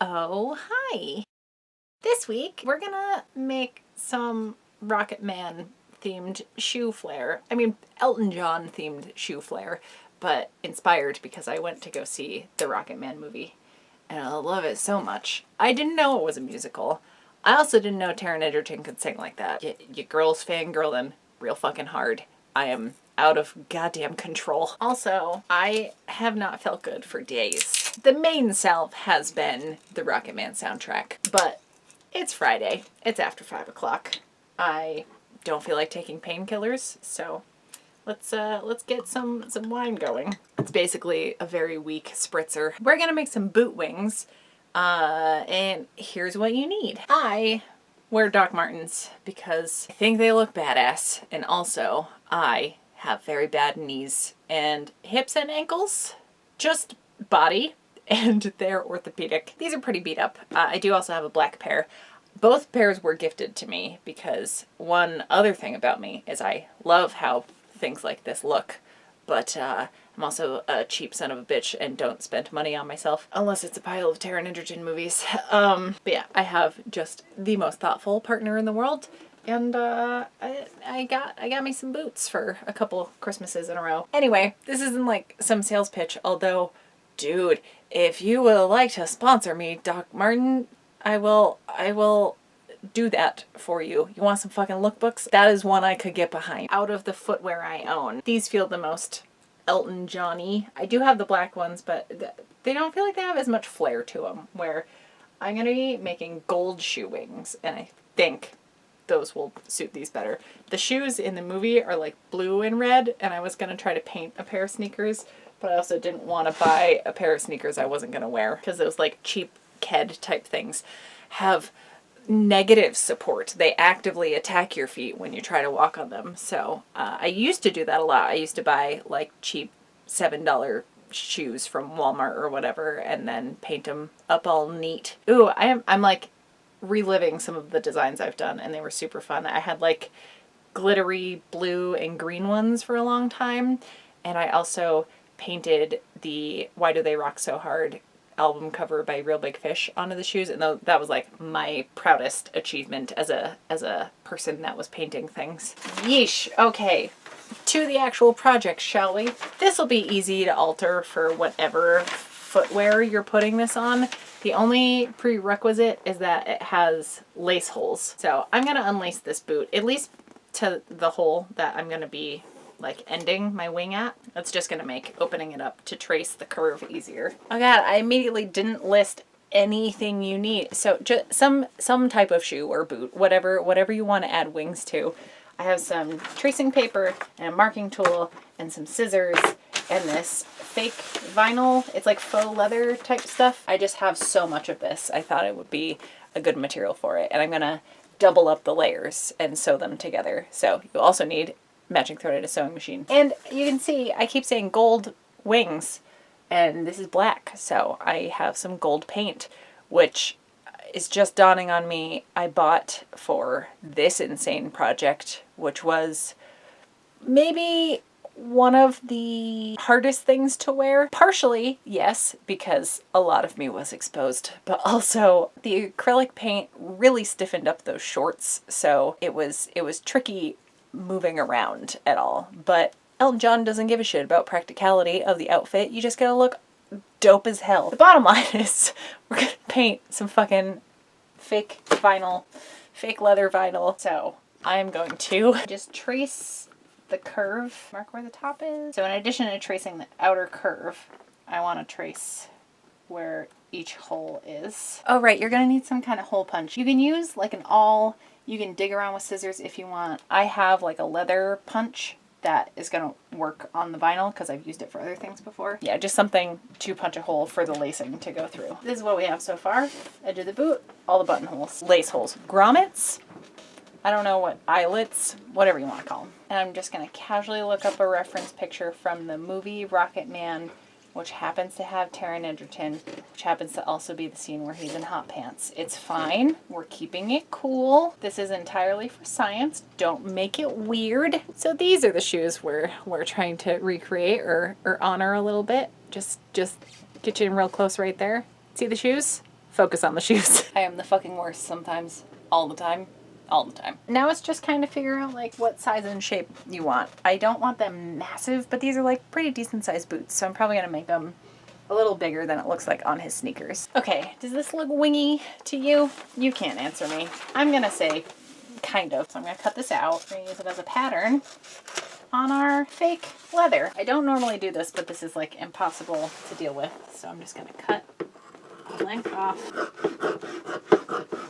Oh, hi. This week we're gonna make some Rocketman themed shoe flare. I mean, Elton John themed shoe flare, but inspired because I went to go see the Rocketman movie and I love it so much. I didn't know it was a musical. I also didn't know Taron Egerton could sing like that. You girls fangirling real fucking hard. I am out of goddamn control. Also, I have not felt good for days. The main self has been the Rocketman soundtrack, but it's Friday. It's after 5 o'clock. I don't feel like taking painkillers, so let's get some wine going. It's basically a very weak spritzer. We're gonna make some boot wings, and here's what you need. I wear Doc Martens because I think they look badass, and also I have very bad knees and hips and ankles, just body, and they're orthopedic. These are pretty beat up. I do also have a black pair. Both pairs were gifted to me because one other thing about me is I love how things like this look, but I'm also a cheap son of a bitch and don't spend money on myself unless it's a pile of Taron Egerton movies. But yeah, I have just the most thoughtful partner in the world, and I got me some boots for a couple Christmases in a row. Anyway, this isn't like some sales pitch, although, dude, if you would like to sponsor me, Doc Marten, I will do that for you. You want some fucking lookbooks? That is one I could get behind. Out of the footwear I own, these feel the most Elton John-y. I do have the black ones, but they don't feel like they have as much flair to them, where I'm gonna be making gold shoe wings, and I think those will suit these better. The shoes in the movie are like blue and red, and I was gonna try to paint a pair of sneakers, but I also didn't want to buy a pair of sneakers I wasn't gonna wear, because those like cheap Ked type things have negative support. They actively attack your feet when you try to walk on them. So I used to do that a lot. I used to buy like cheap $7 shoes from Walmart or whatever and then paint them up all neat. Ooh, I'm like reliving some of the designs I've done, and they were super fun. I had like glittery blue and green ones for a long time, and I also painted the Why Do They Rock So Hard album cover by Real Big Fish onto the shoes, and that was like my proudest achievement as a person that was painting things. Yeesh. Okay, to the actual project, shall we? This will be easy to alter for whatever footwear you're putting this on. The only prerequisite is that it has lace holes. So I'm gonna unlace this boot, at least to the hole that I'm gonna be like ending my wing at. That's just gonna make opening it up to trace the curve easier. Oh god, I immediately didn't list anything you need. So just some type of shoe or boot, whatever you want to add wings to. I have some tracing paper and a marking tool and some scissors and this fake vinyl. It's like faux leather type stuff. I just have so much of this. I thought it would be a good material for it, and I'm gonna double up the layers and sew them together. So you also need matching threaded sewing machine. And you can see I keep saying gold wings, and this is black, so I have some gold paint, which is just dawning on me I bought for this insane project, which was maybe one of the hardest things to wear. Partially, yes, because a lot of me was exposed, but also the acrylic paint really stiffened up those shorts, so it was tricky moving around at all. But Elton John doesn't give a shit about practicality of the outfit. You just gotta look dope as hell. The bottom line is we're gonna paint some fucking fake vinyl, fake leather vinyl. So I'm going to just trace the curve, mark where the top is. So in addition to tracing the outer curve, I want to trace where each hole is. Oh right, you're gonna need some kind of hole punch. You can use like an awl. You can dig around with scissors if you want. I have like a leather punch that is gonna work on the vinyl because I've used it for other things before. Yeah, just something to punch a hole for the lacing to go through. This is what we have so far. Edge of the boot, all the buttonholes, lace holes, grommets, I don't know what, eyelets, whatever you want to call them. And I'm just gonna casually look up a reference picture from the movie Rocketman, which happens to have Taron Egerton, which happens to also be the scene where he's in hot pants. It's fine. We're keeping it cool. This is entirely for science. Don't make it weird. So these are the shoes we're trying to recreate or honor a little bit. Just get you in real close right there. See the shoes? focus on the shoes. I am the fucking worst sometimes. All the time. All the time. Now it's just kind of figure out like what size and shape you want. I don't want them massive, but these are like pretty decent sized boots, so I'm probably gonna make them a little bigger than it looks like on his sneakers. Okay, does this look wingy to you? You can't answer me. I'm gonna say kind of. So I'm gonna cut this out. We're gonna use it as a pattern on our fake leather. I don't normally do this, but this is like impossible to deal with, so I'm just gonna cut the length off.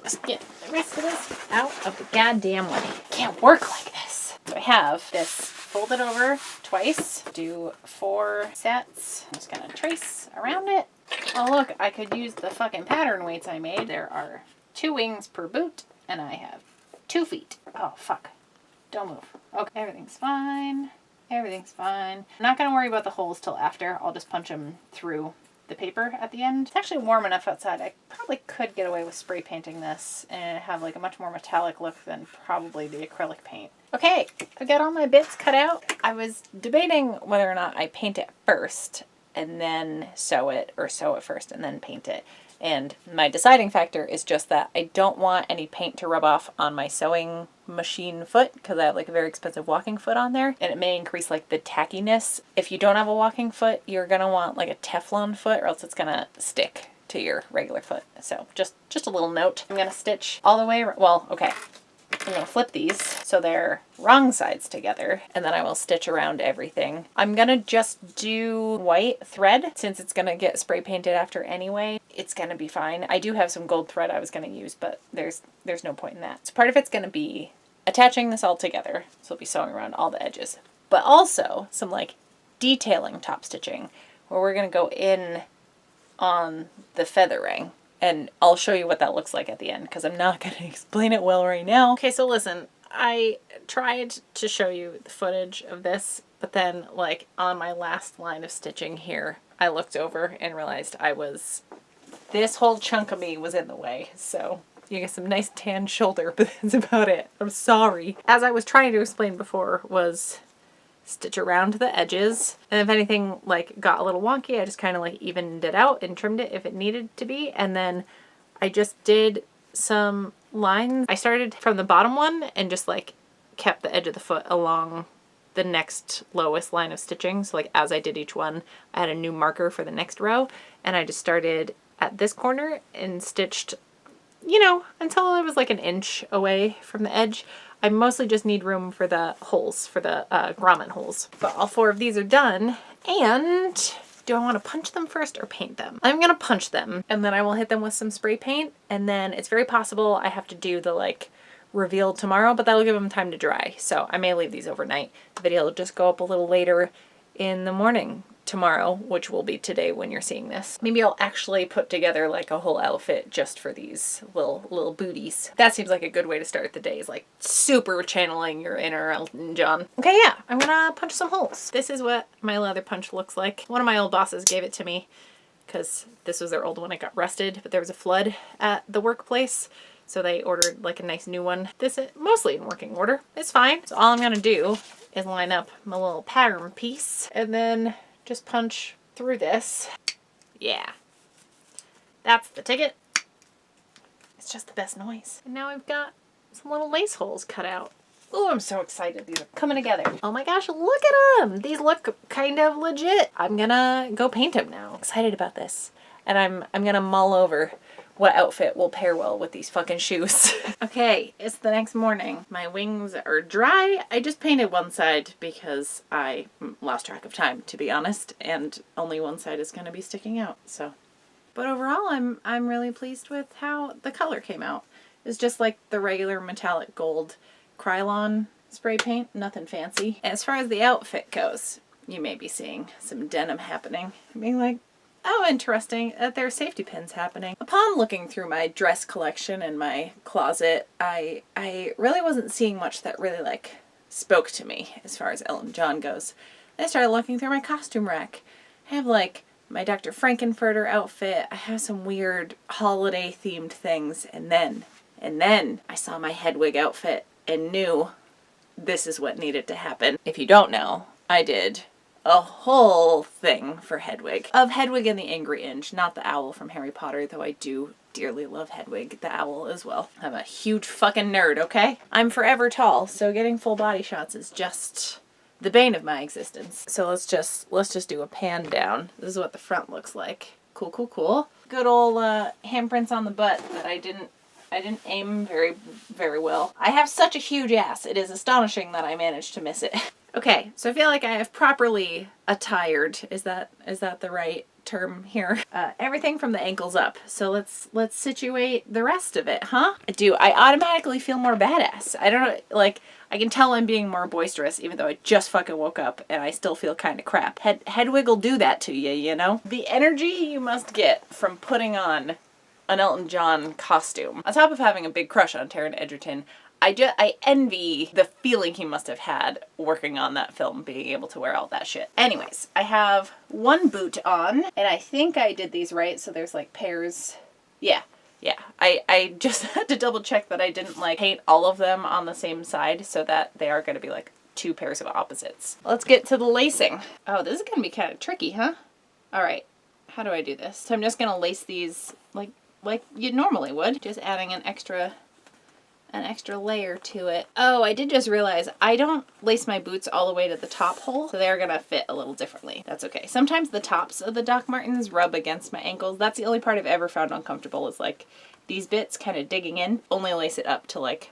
Just get the rest of this out of the goddamn way. Can't work like this. So I have this folded over twice, do 4 sets. I'm just gonna trace around it. Oh look, I could use the fucking pattern weights I made. There are 2 wings per boot, and I have 2 feet. Oh fuck, don't move. Okay, everything's fine. Everything's fine. I'm not gonna worry about the holes till after. I'll just punch them through the paper at the end. It's actually warm enough outside. I probably could get away with spray painting this and have like a much more metallic look than probably the acrylic paint. Okay, I got all my bits cut out. I was debating whether or not I paint it first and then sew it, or sew it first and then paint it. And my deciding factor is just that I don't want any paint to rub off on my sewing machine foot, because I have like a very expensive walking foot on there, and it may increase like the tackiness. If you don't have a walking foot, you're gonna want like a Teflon foot, or else it's gonna stick to your regular foot. So just a little note. I'm gonna stitch all the way, well, okay. I'm gonna flip these so they're wrong sides together, and then I will stitch around everything. I'm gonna just do white thread since it's gonna get spray painted after anyway. It's gonna be fine. I do have some gold thread I was gonna use, but there's no point in that. So part of it's gonna be attaching this all together, so I'll be sewing around all the edges, but also some like detailing top stitching where we're gonna go in on the feathering. And I'll show you what that looks like at the end, because I'm not going to explain it well right now. Okay, so listen, I tried to show you the footage of this, but then like on my last line of stitching here, I looked over and realized this whole chunk of me was in the way. So you get some nice tan shoulder, but that's about it. I'm sorry. As I was trying to explain before, was stitch around the edges, and if anything like got a little wonky, I just kind of like evened it out and trimmed it if it needed to be. And then I just did some lines. I started from the bottom one and just like kept the edge of the foot along the next lowest line of stitching. So like as I did each one, I had a new marker for the next row, and I just started at this corner and stitched, you know, until I was like an inch away from the edge. I mostly just need room for the holes, for the grommet holes. But all 4 of these are done. And do I want to punch them first or paint them? I'm going to punch them, and then I will hit them with some spray paint. And then it's very possible I have to do the like reveal tomorrow, but that'll give them time to dry. So I may leave these overnight. The video will just go up a little later in the morning tomorrow, which will be today when you're seeing this. Maybe I'll actually put together like a whole outfit just for these little booties. That seems like a good way to start the day, is like super channeling your inner Elton John. Okay, yeah, I'm gonna punch some holes. This is what my leather punch looks like. One of my old bosses gave it to me because this was their old one. It got rusted, but there was a flood at the workplace, so they ordered like a nice new one. This is mostly in working order. It's fine. So all I'm gonna do is line up my little pattern piece and then just punch through this. Yeah, that's the ticket. It's just the best noise. And now I've got some little lace holes cut out. Oh, I'm so excited. These are coming together. Oh my gosh, look at them. These look kind of legit. I'm gonna go paint them now. Excited about this. And I'm gonna mull over what outfit will pair well with these fucking shoes. Okay, it's the next morning. My wings are dry. I just painted one side because I lost track of time, to be honest, and only one side is going to be sticking out. So, but overall, I'm really pleased with how the color came out. It's just like the regular metallic gold Krylon spray paint, nothing fancy. As far as the outfit goes, you may be seeing some denim happening. Being like, oh, interesting that there are safety pins happening. Upon looking through my dress collection in my closet, I really wasn't seeing much that really like spoke to me as far as Elton John goes. I started looking through my costume rack. I have like my Dr. Frankenfurter outfit. I have some weird holiday themed things, and then I saw my Hedwig outfit and knew this is what needed to happen. If you don't know, I did a whole thing for Hedwig. Of Hedwig and the Angry Inch, not the owl from Harry Potter, though I do dearly love Hedwig the owl as well. I'm a huge fucking nerd, okay? I'm forever tall, so getting full body shots is just the bane of my existence. So let's just do a pan down. This is what the front looks like. Cool, cool, cool. Good old handprints on the butt that I didn't aim very, very well. I have such a huge ass. It is astonishing that I managed to miss it. Okay, so I feel like I have properly attired. Is that the right term here? Everything from the ankles up. So let's situate the rest of it, huh? I automatically feel more badass. I don't know, like, I can tell I'm being more boisterous even though I just fucking woke up and I still feel kind of crap. Hedwig will do that to you, you know? The energy you must get from putting on an Elton John costume, on top of having a big crush on Taron Egerton, I envy the feeling he must have had working on that film, being able to wear all that shit. Anyways, I have one boot on, and I think I did these right, so there's like pairs. Yeah. I just had to double check that I didn't like paint all of them on the same side so that they are going to be like two pairs of opposites. Let's get to the lacing. Oh, this is going to be kind of tricky, huh? All right. How do I do this? So I'm just going to lace these like you normally would, just adding an extra layer to it. Oh, I did just realize I don't lace my boots all the way to the top hole, so they're gonna fit a little differently. That's okay. Sometimes the tops of the Doc Martens rub against my ankles. That's the only part I've ever found uncomfortable, is like these bits kind of digging in. Only lace it up to like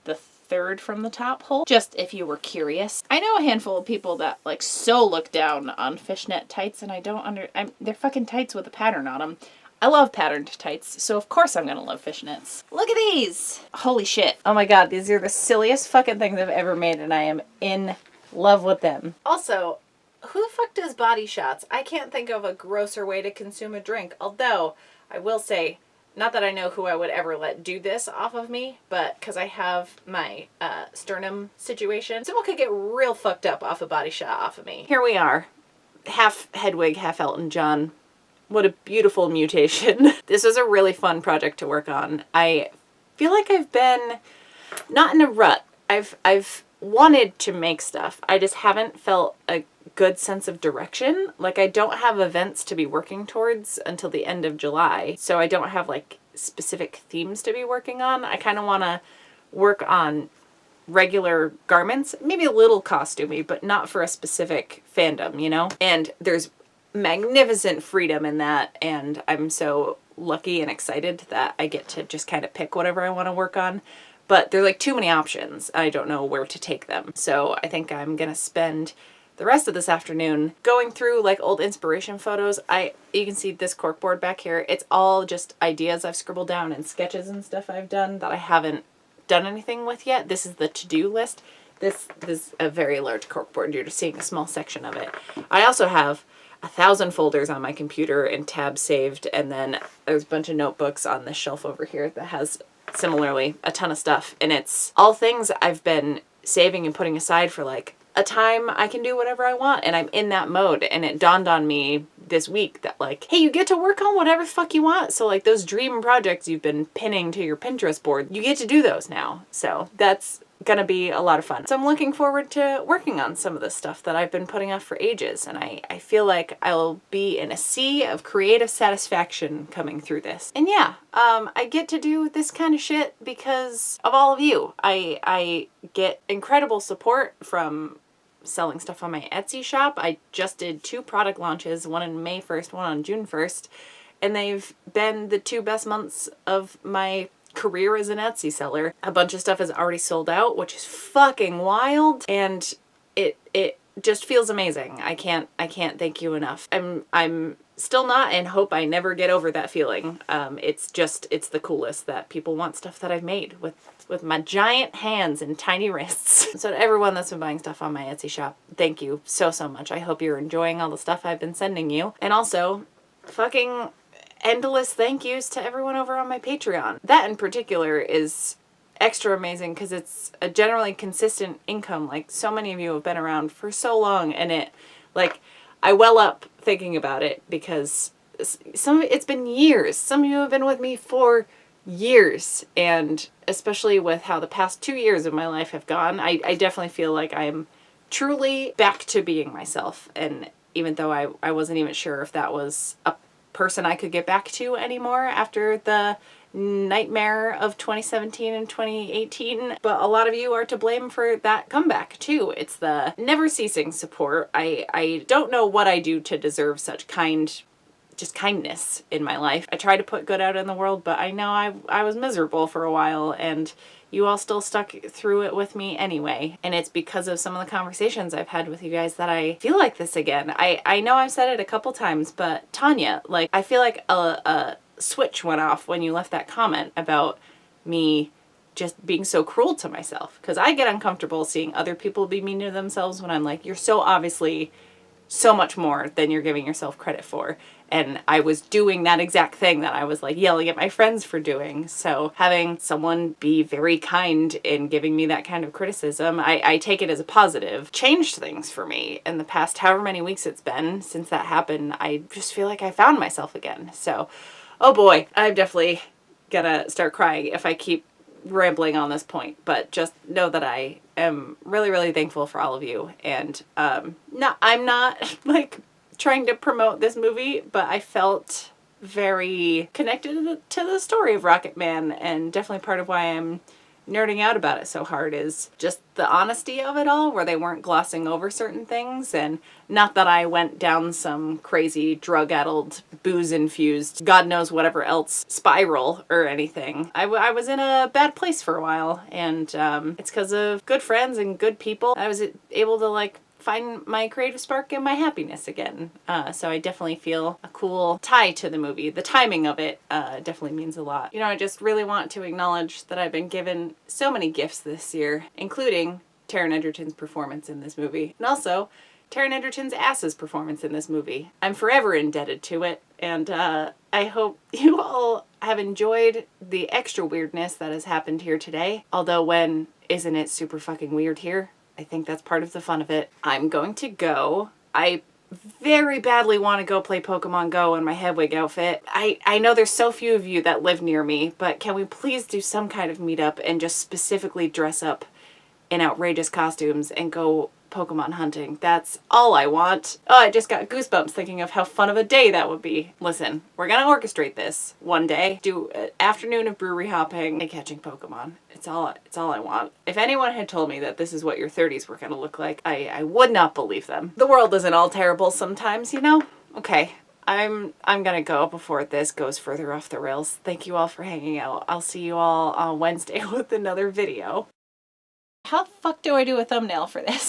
the third from the top hole, just if you were curious. I know a handful of people that like so look down on fishnet tights, and I don't they're fucking tights with a pattern on them. I love patterned tights, so of course I'm gonna love fishnets. Look at these! Holy shit. Oh my god, these are the silliest fucking things I've ever made, and I am in love with them. Also, who the fuck does body shots? I can't think of a grosser way to consume a drink, although I will say, not that I know who I would ever let do this off of me, but because I have my sternum situation, someone could get real fucked up off a body shot off of me. Here we are. Half Hedwig, half Elton John. What a beautiful mutation. This was a really fun project to work on. I feel like I've been not in a rut. I've wanted to make stuff. I just haven't felt a good sense of direction. Like, I don't have events to be working towards until the end of July. So I don't have like specific themes to be working on. I kind of want to work on regular garments, maybe a little costumey, but not for a specific fandom, you know? And there's magnificent freedom in that, and I'm so lucky and excited that I get to just kind of pick whatever I want to work on. But there are like too many options. I don't know where to take them. So I think I'm gonna spend the rest of this afternoon going through like old inspiration photos. You can see this corkboard back here. It's all just ideas I've scribbled down and sketches and stuff I've done that I haven't done anything with yet. This is the to-do list. This is a very large corkboard. You're just seeing a small section of it. I also have 1,000 folders on my computer and tabs saved, and then there's a bunch of notebooks on this shelf over here that has similarly a ton of stuff, and it's all things I've been saving and putting aside for like a time I can do whatever I want, and I'm in that mode. And it dawned on me this week that like, hey, you get to work on whatever the fuck you want. So like those dream projects you've been pinning to your Pinterest board, you get to do those now. So that's gonna be a lot of fun. So I'm looking forward to working on some of this stuff that I've been putting off for ages, and I feel like I'll be in a sea of creative satisfaction coming through this. And yeah, I get to do this kind of shit because of all of you. I get incredible support from selling stuff on my Etsy shop. I just did 2 product launches, one on May 1st, one on June 1st, and they've been the 2 best months of my career as an Etsy seller. A bunch of stuff is already sold out, which is fucking wild, and it just feels amazing. I can't thank you enough. I'm still not, and hope I never get over that feeling. It's the coolest that people want stuff that I've made with my giant hands and tiny wrists. So to everyone that's been buying stuff on my Etsy shop, thank you so much. I hope you're enjoying all the stuff I've been sending you. And also, fucking endless thank yous to everyone over on my Patreon. That in particular is extra amazing because it's a generally consistent income. Like, so many of you have been around for so long, and I well up thinking about it because it's been years. Some of you have been with me for years, and especially with how the past 2 years of my life have gone, I definitely feel like I'm truly back to being myself. And even though I wasn't even sure if that was a person I could get back to anymore after the nightmare of 2017 and 2018, but a lot of you are to blame for that comeback too. It's the never ceasing support. I don't know what I do to deserve such kindness in my life. I try to put good out in the world, but I know I was miserable for a while, and you all still stuck through it with me anyway. And it's because of some of the conversations I've had with you guys that I feel like this again. I know I've said it a couple times, but Tanya, like, I feel like a switch went off when you left that comment about me just being so cruel to myself. Because I get uncomfortable seeing other people be mean to themselves when I'm like, you're so obviously so much more than you're giving yourself credit for. And I was doing that exact thing that I was like yelling at my friends for doing. So having someone be very kind in giving me that kind of criticism, I take it as a positive. Changed things for me in the past however many weeks it's been since that happened. I just feel like I found myself again. So, oh boy, I'm definitely gonna start crying if I keep rambling on this point, but just know that I am really, really thankful for all of you. And I'm not like trying to promote this movie, but I felt very connected to the story of Rocketman, and definitely part of why I'm nerding out about it so hard is just the honesty of it all, where they weren't glossing over certain things. And not that I went down some crazy drug-addled, booze-infused, God knows whatever else spiral or anything. I was in a bad place for a while, and it's because of good friends and good people. I was able to like find my creative spark and my happiness again. So I definitely feel a cool tie to the movie. The timing of it definitely means a lot. You know, I just really want to acknowledge that I've been given so many gifts this year, including Taron Egerton's performance in this movie, and also Taron Egerton's ass's performance in this movie. I'm forever indebted to it, and I hope you all have enjoyed the extra weirdness that has happened here today. Although when isn't it super fucking weird here? I think that's part of the fun of it. I'm going to go. I very badly want to go play Pokemon Go in my Hedwig outfit. I know there's so few of you that live near me, but can we please do some kind of meetup and just specifically dress up in outrageous costumes and go Pokemon hunting? That's all I want. Oh, I just got goosebumps thinking of how fun of a day that would be. Listen, we're gonna orchestrate this one day. Do an afternoon of brewery hopping and catching Pokemon. It's all I want. If anyone had told me that this is what your 30s were gonna look like, I would not believe them. The world isn't all terrible sometimes, you know? Okay. I'm gonna go before this goes further off the rails. Thank you all for hanging out. I'll see you all on Wednesday with another video. How the fuck do I do a thumbnail for this?